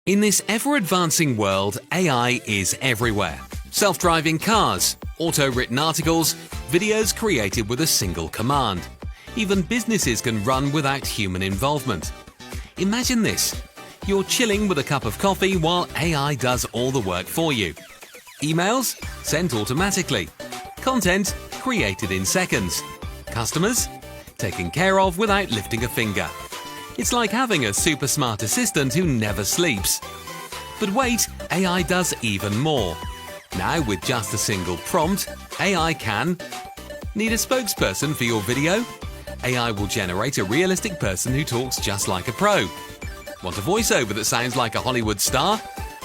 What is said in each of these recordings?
In this ever-advancing world, AI is everywhere. Self-driving cars, auto-written articles, videos created with a single command. Even businesses can run without human involvement. Imagine this. You're chilling with a cup of coffee while AI does all the work for you. Emails sent automatically. Content created in seconds. Customers taken care of without lifting a finger. It's like having a super smart assistant who never sleeps. But wait, AI does even more. Now with just a single prompt, AI can need a spokesperson for your video? AI will generate a realistic person who talks just like a pro. Want a voiceover that sounds like a Hollywood star?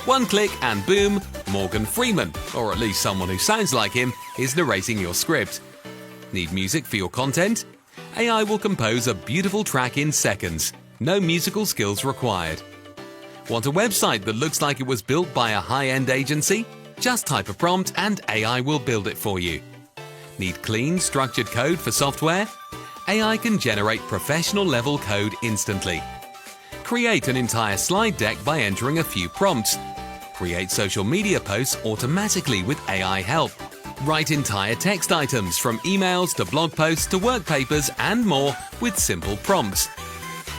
One click and boom, Morgan Freeman, or at least someone who sounds like him, is narrating your script. Need music for your content? AI will compose a beautiful track in seconds. No musical skills required. Want a website that looks like it was built by a high-end agency? Just type a prompt and AI will build it for you. Need clean, structured code for software? AI can generate professional-level code instantly. Create an entire slide deck by entering a few prompts. Create social media posts automatically with AI help. Write entire text items from emails to blog posts to work papers and more with simple prompts.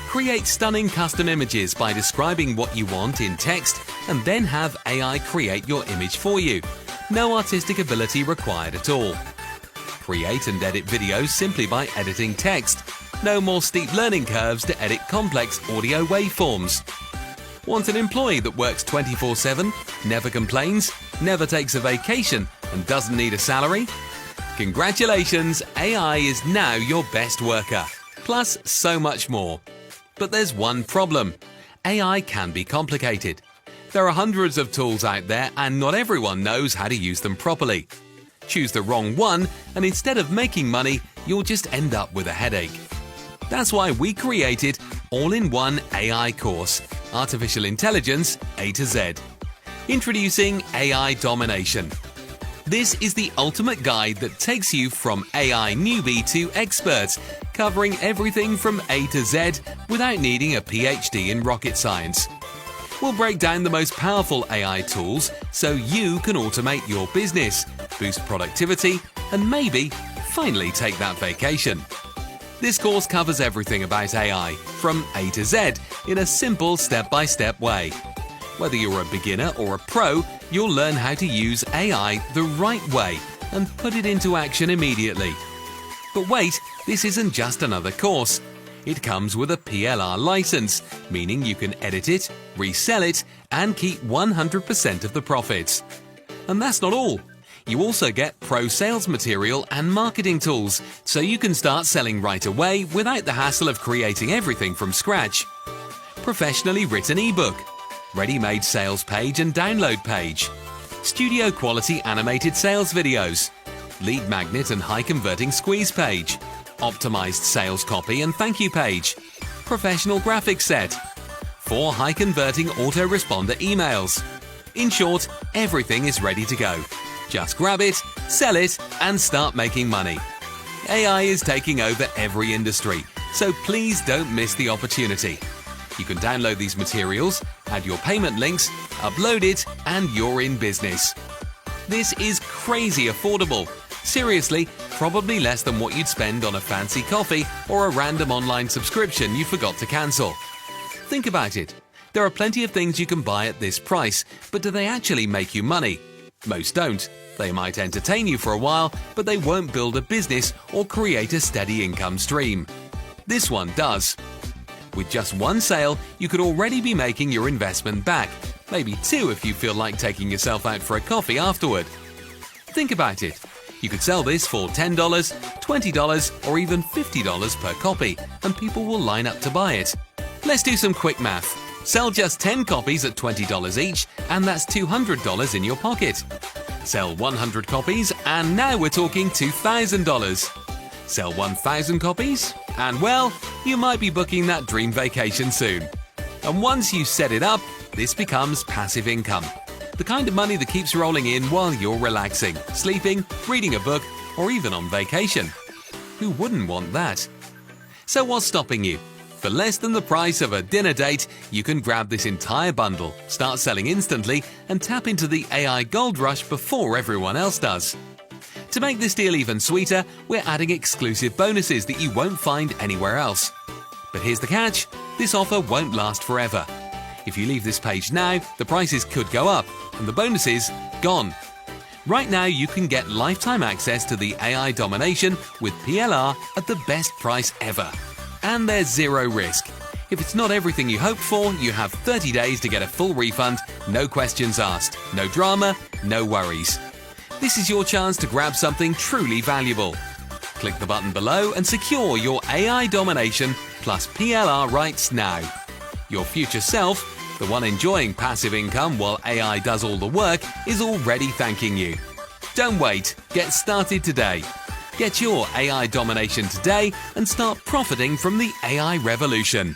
Create stunning custom images by describing what you want in text and then have AI create your image for you. No artistic ability required at all. Create and edit videos simply by editing text. No more steep learning curves to edit complex audio waveforms. Want an employee that works 24/7, never complains, never takes a vacation and doesn't need a salary? Congratulations, AI is now your best worker. Plus so much more. But there's one problem. AI can be complicated. There are hundreds of tools out there and not everyone knows how to use them properly. Choose the wrong one and instead of making money, you'll just end up with a headache. That's why we created all-in-one AI course, Artificial Intelligence A to Z. Introducing AI Domination. This is the ultimate guide that takes you from AI newbie to expert, covering everything from A to Z without needing a PhD in rocket science. We'll break down the most powerful AI tools so you can automate your business, boost productivity, and maybe finally take that vacation. This course covers everything about AI, from A to Z, in a simple step-by-step way. Whether you're a beginner or a pro, you'll learn how to use AI the right way and put it into action immediately. But wait, this isn't just another course. It comes with a PLR license, meaning you can edit it, resell it, and keep 100% of the profits. And that's not all. You also get pro sales material and marketing tools, so you can start selling right away without the hassle of creating everything from scratch. Professionally written ebook, ready-made sales page and download page, studio quality animated sales videos, lead magnet and high-converting squeeze page, optimized sales copy and thank you page, professional graphics set, 4 high-converting autoresponder emails. In short, everything is ready to go. Just grab it, sell it, and start making money. AI is taking over every industry, so please don't miss the opportunity. You can download these materials, add your payment links, upload it, and you're in business. This is crazy affordable. Seriously, probably less than what you'd spend on a fancy coffee or a random online subscription you forgot to cancel. Think about it. There are plenty of things you can buy at this price, but do they actually make you money? Most don't. They might entertain you for a while, but they won't build a business or create a steady income stream. This one does. With just one sale, you could already be making your investment back, maybe 2 if you feel like taking yourself out for a coffee afterward. Think about it. You could sell this for $10, $20, or even $50 per copy, and people will line up to buy it. Let's do some quick math. Sell just 10 copies at $20 each, and that's $200 in your pocket. Sell 100 copies, and now we're talking $2,000. Sell 1,000 copies, and well, you might be booking that dream vacation soon. And once you set it up, this becomes passive income. The kind of money that keeps rolling in while you're relaxing, sleeping, reading a book, or even on vacation. Who wouldn't want that? So what's stopping you? For less than the price of a dinner date, you can grab this entire bundle, start selling instantly, and tap into the AI gold rush before everyone else does. To make this deal even sweeter, we're adding exclusive bonuses that you won't find anywhere else. But here's the catch: this offer won't last forever. If you leave this page now, the prices could go up, and the bonuses gone. Right now, you can get lifetime access to the AI Domination with PLR at the best price ever. And there's zero risk. If it's not everything you hoped for, you have 30 days to get a full refund, no questions asked, no drama, no worries. This is your chance to grab something truly valuable. Click the button below and secure your AI Domination plus PLR rights now. Your future self, the one enjoying passive income while AI does all the work, is already thanking you. Don't wait, get started today. Get your AI Domination today and start profiting from the AI revolution.